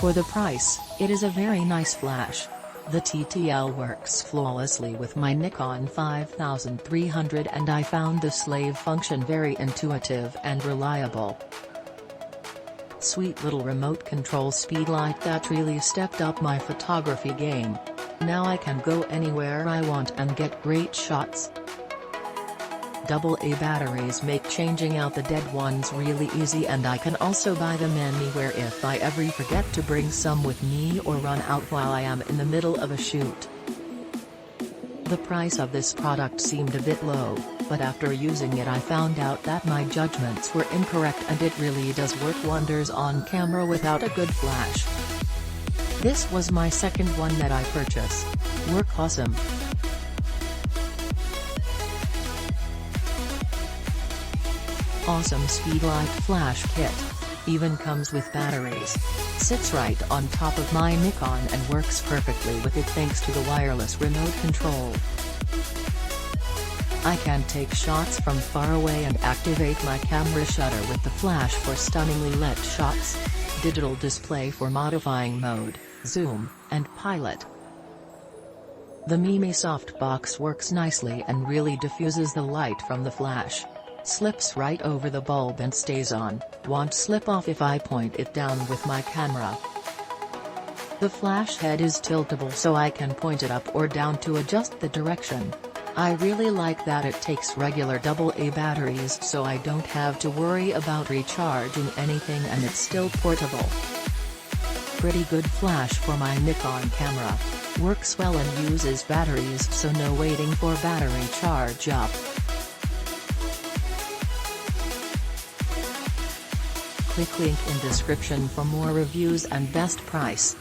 For the price, it is a very nice flash. The TTL works flawlessly with my Nikon 5300 and I found the slave function very intuitive and reliable. Sweet little remote control speedlight that really stepped up my photography game. Now I can go anywhere I want and get great shots. AA batteries make changing out the dead ones really easy, and I can also buy them anywhere if I ever forget to bring some with me or run out while I am in the middle of a shoot. The price of this product seemed a bit low, but after using it I found out that my judgments were incorrect and it really does work wonders on camera without a good flash. This was my second one that I purchased. Work awesome. Awesome Speedlite flash kit. Even comes with batteries. Sits right on top of my Nikon and works perfectly with it thanks to the wireless remote control. I can take shots from far away and activate my camera shutter with the flash for stunningly lit shots. Digital display for modifying mode, zoom, and pilot. The Mimi softbox works nicely and really diffuses the light from the flash. Slips right over the bulb and stays on, won't slip off if I point it down with my camera. The flash head is tiltable so I can point it up or down to adjust the direction. I really like that it takes regular AA batteries so I don't have to worry about recharging anything and it's still portable. Pretty good flash for my Nikon camera. Works well and uses batteries so no waiting for battery charge up. Click link in description for more reviews and best price.